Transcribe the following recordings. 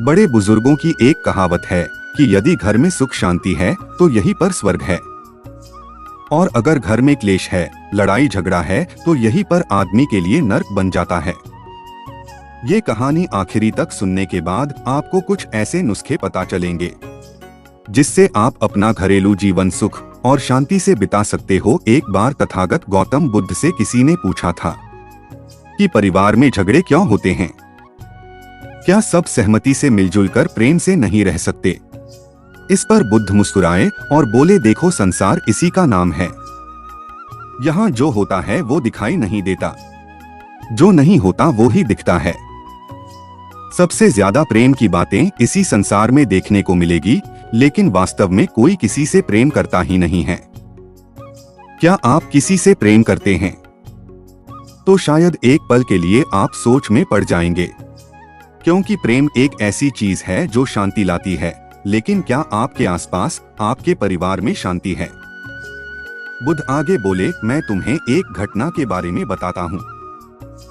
बड़े बुजुर्गों की एक कहावत है कि यदि घर में सुख शांति है तो यही पर स्वर्ग है, और अगर घर में क्लेश है, लड़ाई झगड़ा है तो यही पर आदमी के लिए नर्क बन जाता है। ये कहानी आखिरी तक सुनने के बाद आपको कुछ ऐसे नुस्खे पता चलेंगे जिससे आप अपना घरेलू जीवन सुख और शांति से बिता सकते हो। एक बार तथागत गौतम बुद्ध से किसी ने पूछा था कि परिवार में झगड़े क्यों होते हैं? क्या सब सहमति से मिलजुल कर प्रेम से नहीं रह सकते? इस पर बुद्ध मुस्कुराए और बोले, देखो संसार इसी का नाम है। यहाँ जो होता है वो दिखाई नहीं देता, जो नहीं होता वो ही दिखता है। सबसे ज्यादा प्रेम की बातें इसी संसार में देखने को मिलेगी, लेकिन वास्तव में कोई किसी से प्रेम करता ही नहीं है। क्या आप किसी से प्रेम करते हैं? तो शायद एक पल के लिए आप सोच में पड़ जाएंगे, क्योंकि प्रेम एक ऐसी चीज है जो शांति लाती है। लेकिन क्या आपके आसपास आपके परिवार में शांति है? बुद्ध आगे बोले, मैं तुम्हें एक घटना के बारे में बताता हूँ।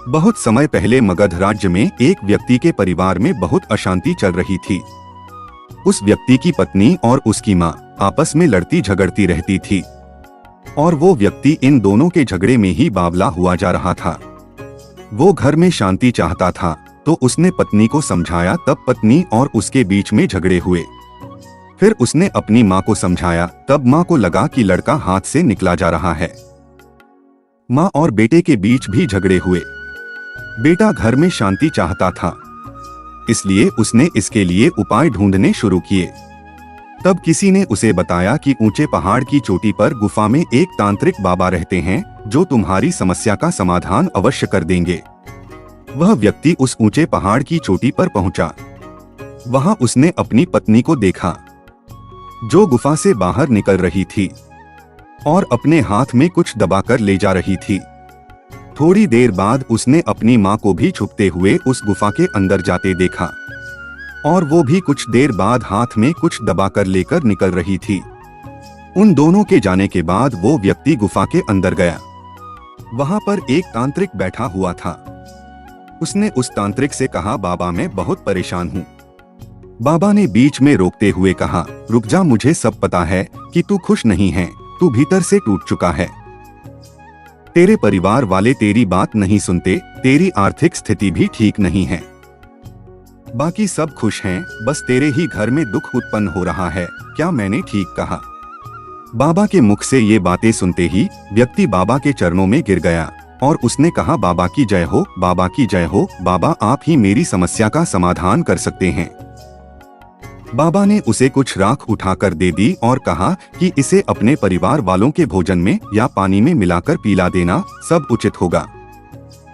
बहुत समय पहले मगध राज्य में एक व्यक्ति के परिवार में बहुत अशांति चल रही थी। उस व्यक्ति की पत्नी और उसकी माँ आपस में लड़ती झगड़ती रहती थी, और वो व्यक्ति इन दोनों के झगड़े में ही बावला हुआ जा रहा था। वो घर में शांति चाहता था, तो उसने पत्नी को समझाया, तब पत्नी और उसके बीच में झगड़े हुए। फिर उसने अपनी माँ को समझाया, तब माँ को लगा कि लड़का हाथ से निकला जा रहा है। माँ और बेटे के बीच भी झगड़े हुए। बेटा घर में शांति चाहता था, इसलिए उसने इसके लिए उपाय ढूंढने शुरू किए। तब किसी ने उसे बताया कि ऊंचे पहाड़ की चोटी पर गुफा में एक तांत्रिक बाबा रहते हैं जो तुम्हारी समस्या का समाधान अवश्य कर देंगे। वह व्यक्ति उस ऊंचे पहाड़ की चोटी पर पहुंचा। वहां उसने अपनी पत्नी को देखा जो गुफा से बाहर निकल रही थी और अपने हाथ में कुछ दबाकर ले जा रही थी। थोड़ी देर बाद उसने अपनी माँ को भी छुपते हुए उस गुफा के अंदर जाते देखा, और वो भी कुछ देर बाद हाथ में कुछ दबाकर लेकर निकल रही थी। उन दोनों के जाने के बाद वो व्यक्ति गुफा के अंदर गया। वहां पर एक तांत्रिक बैठा हुआ था। उसने उस तांत्रिक से कहा, बाबा मैं बहुत परेशान हूँ। बाबा ने बीच में रोकते हुए कहा, रुक जा, मुझे सब पता है कि तू खुश नहीं है, तू भीतर से टूट चुका है। तेरे परिवार वाले तेरी बात नहीं सुनते, तेरी आर्थिक स्थिति भी ठीक नहीं है। बाकी सब खुश हैं, बस तेरे ही घर में दुख उत्पन्न हो रहा है। क्या मैंने ठीक कहा? बाबा के मुख से ये बातें सुनते ही व्यक्ति बाबा के चरणों में गिर गया और उसने कहा, बाबा की जय हो, बाबा की जय हो। बाबा आप ही मेरी समस्या का समाधान कर सकते हैं। बाबा ने उसे कुछ राख उठाकर दे दी और कहा कि इसे अपने परिवार वालों के भोजन में या पानी में मिलाकर पिला देना, सब उचित होगा,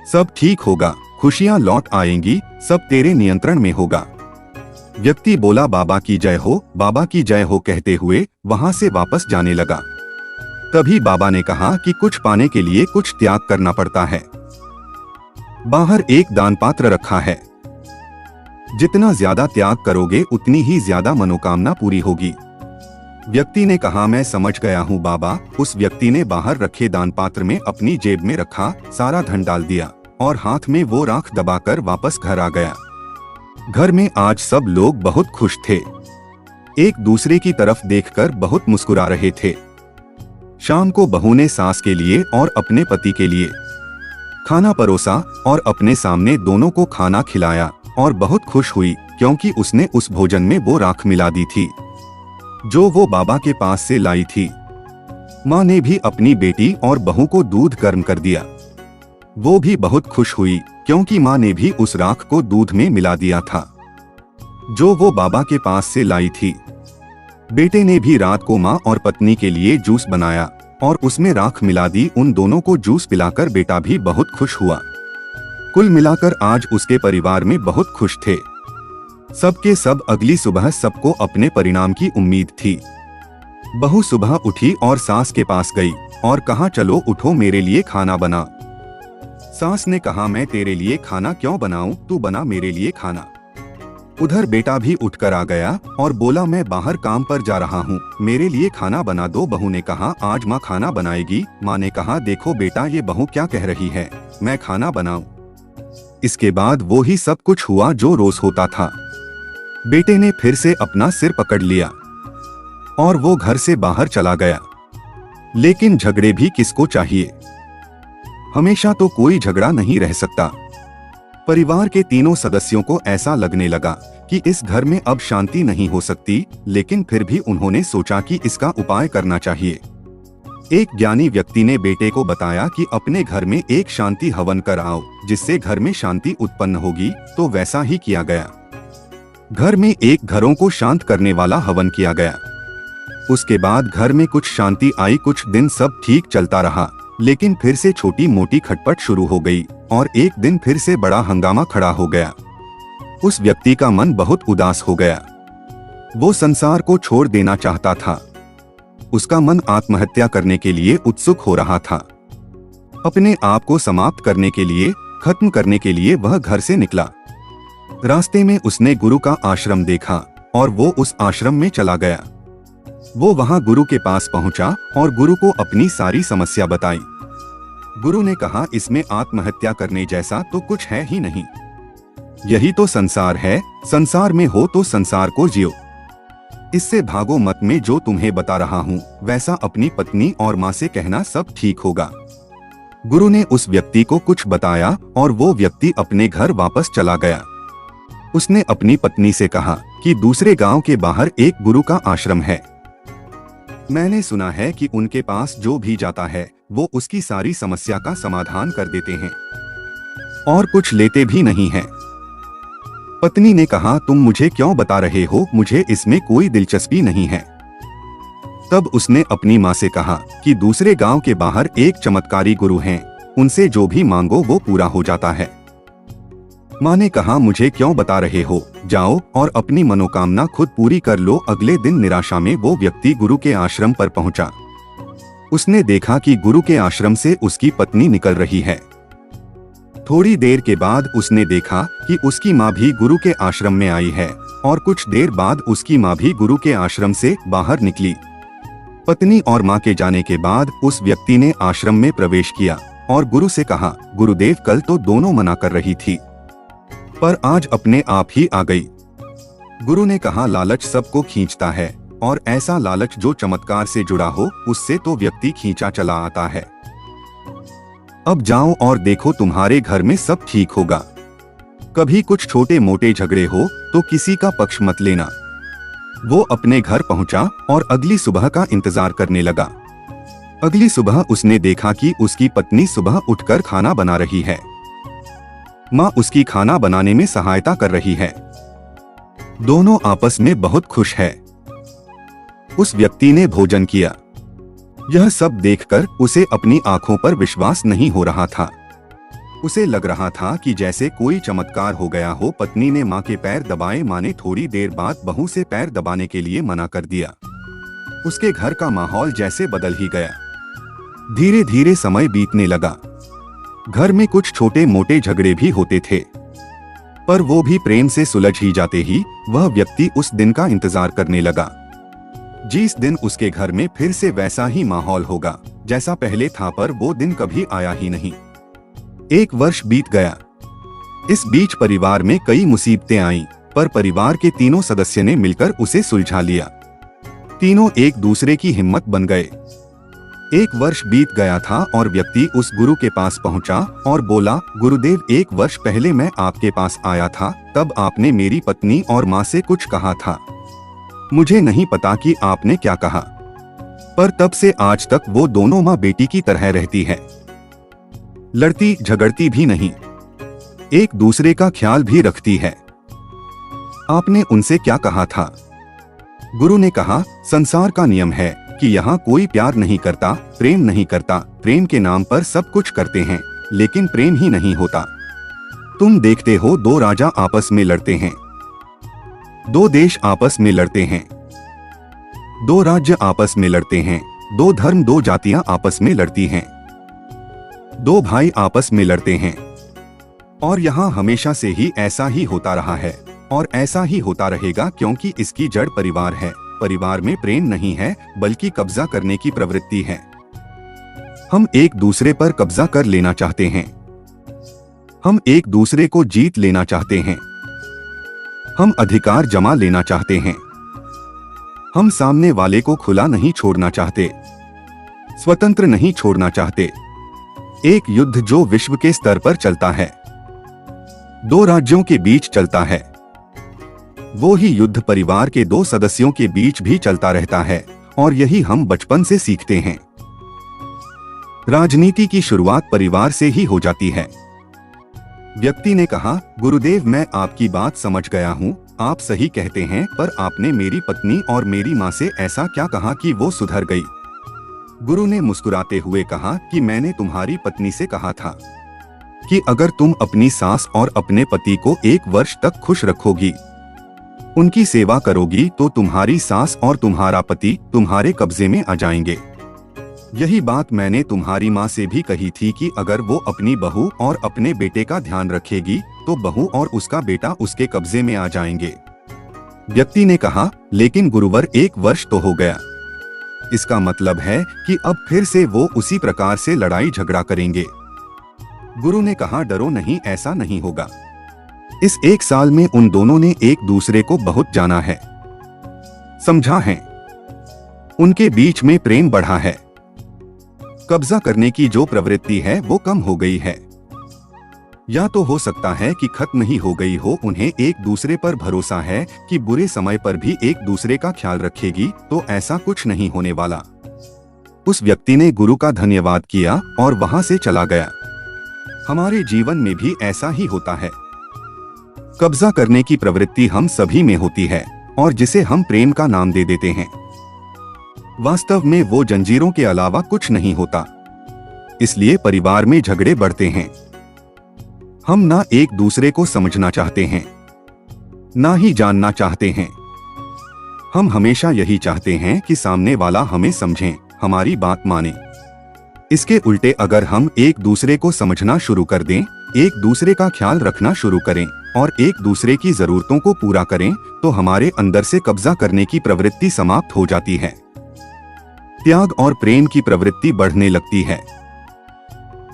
सब ठीक होगा, खुशियां लौट आएंगी, सब तेरे नियंत्रण में होगा। व्यक्ति बोला, बाबा की जय हो, बाबा की जय हो कहते हुए वहां से वापस जाने लगा। तभी बाबा ने कहा कि कुछ पाने के लिए कुछ त्याग करना पड़ता है। बाहर एक दान पात्र रखा है, जितना ज्यादा त्याग करोगे उतनी ही ज्यादा मनोकामना पूरी होगी। व्यक्ति ने कहा, मैं समझ गया हूँ बाबा। उस व्यक्ति ने बाहर रखे दान पात्र में अपनी जेब में रखा सारा धन डाल दिया और हाथ में वो राख दबाकर वापस घर आ गया। घर में आज सब लोग बहुत खुश थे, एक दूसरे की तरफ देखकर बहुत मुस्कुरा रहे थे। शाम को बहू ने सास के लिए और अपने पति के लिए खाना परोसा और अपने सामने दोनों को खाना खिलाया और बहुत खुश हुई, क्योंकि उसने उस भोजन में वो राख मिला दी थी जो वो बाबा के पास से लाई थी। माँ ने भी अपनी बेटी और बहू को दूध गर्म कर दिया। वो भी बहुत खुश हुई, क्योंकि माँ ने भी उस राख को दूध में मिला दिया था जो वो बाबा के पास से लाई थी। बेटे ने भी रात को माँ और पत्नी के लिए जूस बनाया और उसमें राख मिला दी। उन दोनों को जूस पिलाकर बेटा भी बहुत खुश हुआ। कुल मिलाकर आज उसके परिवार में बहुत खुश थे। सबके सब अगली सुबह सबको अपने परिणाम की उम्मीद थी। बहू सुबह उठी और सास के पास गई और कहा, चलो उठो, मेरे लिए खाना बना। सास ने कहा, मैं तेरे लिए खाना क्यों बनाऊं, तू बना मेरे लिए खाना। उधर बेटा भी उठकर आ गया और बोला, मैं बाहर काम पर जा रहा हूँ, मेरे लिए खाना बना दो। बहू ने कहा, आज माँ खाना बनाएगी। माँ ने कहा, देखो बेटा, ये बहू क्या कह रही है, मैं खाना बनाऊं। इसके बाद वो ही सब कुछ हुआ जो रोज होता था। बेटे ने फिर से अपना सिर पकड़ लिया और वो घर से बाहर चला गया। लेकिन झगड़े भी किसको चाहिए? हमेशा तो कोई झगड़ा नहीं रह सकता। परिवार के तीनों सदस्यों को ऐसा लगने लगा कि इस घर में अब शांति नहीं हो सकती, लेकिन फिर भी उन्होंने सोचा कि इसका उपाय करना चाहिए। एक ज्ञानी व्यक्ति ने बेटे को बताया कि अपने घर में एक शांति हवन कर आओ, जिससे घर में शांति उत्पन्न होगी। तो वैसा ही किया गया। घर में एक घरों को शांत करने वाला हवन किया गया। उसके बाद घर में कुछ शांति आई। कुछ दिन सब ठीक चलता रहा, लेकिन फिर से छोटी मोटी खटपट शुरू हो गई और एक दिन फिर से बड़ा हंगामा खड़ा हो गया। उस व्यक्ति का मन बहुत उदास हो गया। वो संसार को छोड़ देना चाहता था। उसका मन आत्महत्या करने के लिए उत्सुक हो रहा था। अपने आप को समाप्त करने के लिए, खत्म करने के लिए वह घर से निकला। रास्ते में उसने गुरु का आश्रम देखा और वो उस आश्रम में चला गया। वो वहां गुरु के पास पहुंचा और गुरु को अपनी सारी समस्या बताई। गुरु ने कहा, इसमें आत्महत्या करने जैसा तो कुछ है ही नहीं। यही तो संसार है। संसार में हो तो संसार को जियो। इससे भागो मत। में जो तुम्हें बता रहा हूँ वैसा अपनी पत्नी और माँ से कहना, सब ठीक होगा। गुरु ने उस व्यक्ति को कुछ बताया और वो व्यक्ति अपने घर वापस चला गया। उसने अपनी पत्नी से कहा कि दूसरे गांव के बाहर एक गुरु का आश्रम है। मैंने सुना है कि उनके पास जो भी जाता है वो उसकी सारी समस्या का समाधान कर देते हैं और कुछ लेते भी नहीं हैं। पत्नी ने कहा, तुम मुझे क्यों बता रहे हो? मुझे इसमें कोई दिलचस्पी नहीं है। तब उसने अपनी माँ से कहा कि दूसरे गांव के बाहर एक चमत्कारी गुरु हैं, उनसे जो भी मांगो वो पूरा हो जाता है। माँ ने कहा, मुझे क्यों बता रहे हो? जाओ और अपनी मनोकामना खुद पूरी कर लो। अगले दिन निराशा में वो व्यक्ति गुरु के आश्रम पर पहुंचा। उसने देखा कि गुरु के आश्रम से उसकी पत्नी निकल रही है। थोड़ी देर के बाद उसने देखा कि उसकी माँ भी गुरु के आश्रम में आई है और कुछ देर बाद उसकी माँ भी गुरु के आश्रम से बाहर निकली। पत्नी और माँ के जाने के बाद उस व्यक्ति ने आश्रम में प्रवेश किया और गुरु से कहा, गुरुदेव, कल तो दोनों मना कर रही थी पर आज अपने आप ही आ गई। गुरु ने कहा, लालच सबको खींचता है और ऐसा लालच जो चमत्कार से जुड़ा हो उससे तो व्यक्ति खींचा चला आता है। अब जाओ और देखो, तुम्हारे घर में सब ठीक होगा। कभी कुछ छोटे मोटे झगड़े हो तो किसी का पक्ष मत लेना। वो अपने घर पहुंचा और अगली सुबह का इंतजार करने लगा। अगली सुबह उसने देखा कि उसकी पत्नी सुबह उठकर खाना बना रही है। माँ उसकी खाना बनाने में सहायता कर रही है। दोनों आपस में बहुत खुश है। उस व्यक्ति ने भोजन किया। यह सब देखकर उसे अपनी आंखों पर विश्वास नहीं हो रहा था। उसे लग रहा था कि जैसे कोई चमत्कार हो गया हो। पत्नी ने माँ के पैर दबाए। माँ ने थोड़ी देर बाद बहू से पैर दबाने के लिए मना कर दिया। उसके घर का माहौल जैसे बदल ही गया। धीरे धीरे समय बीतने लगा। घर में कुछ छोटे मोटे झगड़े भी होते थे, पर वो भी प्रेम से सुलझ ही जाते ही वह व्यक्ति उस दिन का इंतजार करने लगा जिस दिन उसके घर में फिर से वैसा ही माहौल होगा जैसा पहले था। पर वो दिन कभी आया ही नहीं। 1 वर्ष बीत गया। इस बीच परिवार में कई मुसीबतें आईं, पर परिवार के तीनों सदस्य ने मिलकर उसे सुलझा लिया। तीनों एक दूसरे की हिम्मत बन गए। 1 वर्ष बीत गया था और व्यक्ति उस गुरु के पास पहुंचा और बोला, गुरुदेव, 1 वर्ष पहले मैं आपके पास आया था। तब आपने मेरी पत्नी और माँ से कुछ कहा था। मुझे नहीं पता कि आपने क्या कहा, पर तब से आज तक वो दोनों माँ बेटी की तरह रहती है। लड़ती झगड़ती भी नहीं, एक दूसरे का ख्याल भी रखती है। आपने उनसे क्या कहा था? गुरु ने कहा, संसार का नियम है कि यहाँ कोई प्यार नहीं करता, प्रेम नहीं करता। प्रेम के नाम पर सब कुछ करते हैं, लेकिन प्रेम ही नहीं होता। तुम देखते हो, 2 राजा आपस में लड़ते हैं, 2 देश आपस में लड़ते हैं, 2 राज्य आपस में लड़ते हैं, 2 धर्म 2 जातियां आपस में लड़ती हैं, 2 भाई आपस में लड़ते हैं। और यहाँ हमेशा से ही ऐसा ही होता रहा है और ऐसा ही होता रहेगा, क्योंकि इसकी जड़ परिवार है। परिवार में प्रेम नहीं है, बल्कि कब्जा करने की प्रवृत्ति है। हम एक दूसरे पर कब्जा कर लेना चाहते हैं। हम एक दूसरे को जीत लेना चाहते हैं। हम अधिकार जमा लेना चाहते हैं। हम सामने वाले को खुला नहीं छोड़ना चाहते, स्वतंत्र नहीं छोड़ना चाहते। एक युद्ध जो विश्व के स्तर पर चलता है, दो राज्यों के बीच चलता है, वो ही युद्ध परिवार के दो सदस्यों के बीच भी चलता रहता है, और यही हम बचपन से सीखते हैं। राजनीति की शुरुआत परिवार से ही हो जाती है। व्यक्ति ने कहा, गुरुदेव मैं आपकी बात समझ गया हूँ, आप सही कहते हैं, पर आपने मेरी पत्नी और मेरी माँ से ऐसा क्या कहा कि वो सुधर गई? गुरु ने मुस्कुराते हुए कहा कि मैंने तुम्हारी पत्नी से कहा था कि अगर तुम अपनी सास और अपने पति को 1 वर्ष तक खुश रखोगी, उनकी सेवा करोगी, तो तुम्हारी सास और तुम्हारा पति तुम्हारे कब्जे में आ जाएंगे। यही बात मैंने तुम्हारी माँ से भी कही थी कि अगर वो अपनी बहू और अपने बेटे का ध्यान रखेगी तो बहू और उसका बेटा उसके कब्जे में आ जाएंगे। व्यक्ति ने कहा, लेकिन गुरुवर 1 वर्ष तो हो गया, इसका मतलब है कि अब फिर से वो उसी प्रकार से लड़ाई झगड़ा करेंगे। गुरु ने कहा, डरो नहीं, ऐसा नहीं होगा। इस 1 साल में उन दोनों ने एक दूसरे को बहुत जाना है, समझा है, उनके बीच में प्रेम बढ़ा है। कब्जा करने की जो प्रवृत्ति है वो कम हो गई है। या तो हो सकता है कि खत्म ही हो गई हो। उन्हें एक दूसरे पर भरोसा है कि बुरे समय पर भी एक दूसरे का ख्याल रखेगी, तो ऐसा कुछ नहीं होने वाला। उस व्यक्ति ने गुरु का धन्यवाद किया और वहां से चला गया। हमारे जीवन में भी ऐसा ही होता है। कब्जा करने की प्रवृत्ति हम सभी में होती है और जिसे हम प्रेम का नाम दे देते हैं। वास्तव में वो जंजीरों के अलावा कुछ नहीं होता। इसलिए परिवार में झगड़े बढ़ते हैं। हम ना एक दूसरे को समझना चाहते हैं, ना ही जानना चाहते हैं। हम हमेशा यही चाहते हैं कि सामने वाला हमें समझे, हमारी बात माने। इसके उल्टे अगर हम एक दूसरे को समझना शुरू कर दें, एक दूसरे का ख्याल रखना शुरू करें और एक दूसरे की जरूरतों को पूरा करें, तो हमारे अंदर से कब्जा करने की प्रवृत्ति समाप्त हो जाती है। त्याग और प्रेम की प्रवृत्ति बढ़ने लगती है।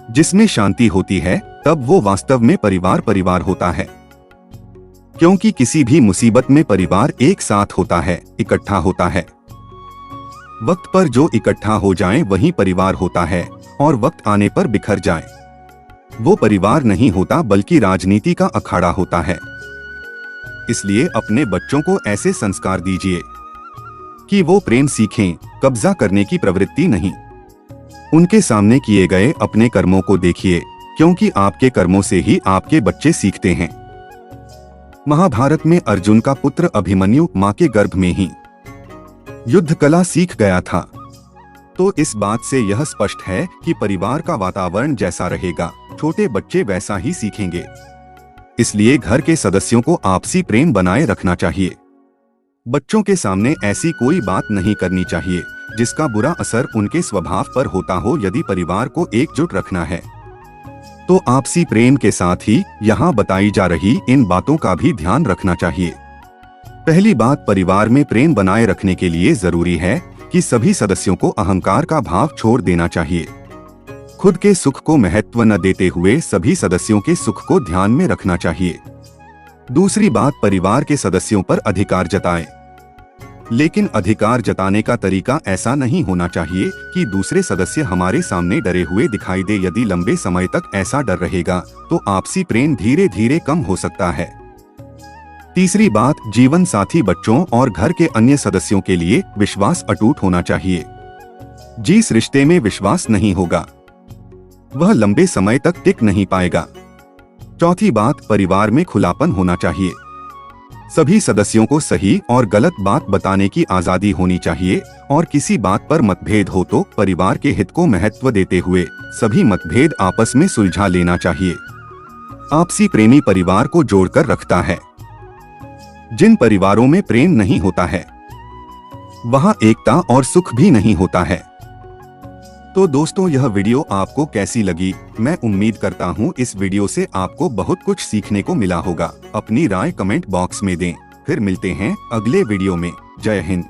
जिसमें शांति होती है तब वो वास्तव में परिवार होता है। क्योंकि किसी भी मुसीबत में परिवार एक साथ होता है, इकट्ठा होता है। वक्त पर जो इकट्ठा हो जाएं वही परिवार होता है, और वक्त आने पर बिखर जाए वो परिवार नहीं होता बल्कि राजनीति का अखाड़ा होता है। इसलिए अपने बच्चों को ऐसे संस्कार दीजिए कि वो प्रेम सीखें, कब्जा करने की प्रवृत्ति नहीं। उनके सामने किए गए अपने कर्मों को देखिए, क्योंकि आपके कर्मों से ही आपके बच्चे सीखते हैं। महाभारत में अर्जुन का पुत्र अभिमन्यु मां के गर्भ में ही युद्ध कला सीख गया था। तो इस बात से यह स्पष्ट है कि परिवार का वातावरण जैसा रहेगा, छोटे बच्चे वैसा ही सीखेंगे। इसलिए घर के सदस्यों को आपसी प्रेम बनाए रखना चाहिए। बच्चों के सामने ऐसी कोई बात नहीं करनी चाहिए जिसका बुरा असर उनके स्वभाव पर होता हो। यदि परिवार को एकजुट रखना है तो आपसी प्रेम के साथ ही यहाँ बताई जा रही इन बातों का भी ध्यान रखना चाहिए। पहली बात, परिवार में प्रेम बनाए रखने के लिए जरूरी है कि सभी सदस्यों को अहंकार का भाव छोड़ देना चाहिए। खुद के सुख को महत्व न देते हुए सभी सदस्यों के सुख को ध्यान में रखना चाहिए। दूसरी बात, परिवार के सदस्यों पर अधिकार जताएं। लेकिन अधिकार जताने का तरीका ऐसा नहीं होना चाहिए कि दूसरे सदस्य हमारे सामने डरे हुए दिखाई दे। यदि लंबे समय तक ऐसा डर रहेगा तो आपसी प्रेम धीरे धीरे कम हो सकता है। तीसरी बात, जीवन साथी, बच्चों और घर के अन्य सदस्यों के लिए विश्वास अटूट होना चाहिए। जिस रिश्ते में विश्वास नहीं होगा वह लंबे समय तक टिक नहीं पाएगा। चौथी बात, परिवार में खुलापन होना चाहिए। सभी सदस्यों को सही और गलत बात बताने की आजादी होनी चाहिए और किसी बात पर मतभेद हो तो परिवार के हित को महत्व देते हुए सभी मतभेद आपस में सुलझा लेना चाहिए। आपसी प्रेमी परिवार को जोड़कर रखता है। जिन परिवारों में प्रेम नहीं होता है वहां एकता और सुख भी नहीं होता है। तो दोस्तों, यह वीडियो आपको कैसी लगी? मैं उम्मीद करता हूँ इस वीडियो से आपको बहुत कुछ सीखने को मिला होगा। अपनी राय कमेंट बॉक्स में दें। फिर मिलते हैं अगले वीडियो में। जय हिंद।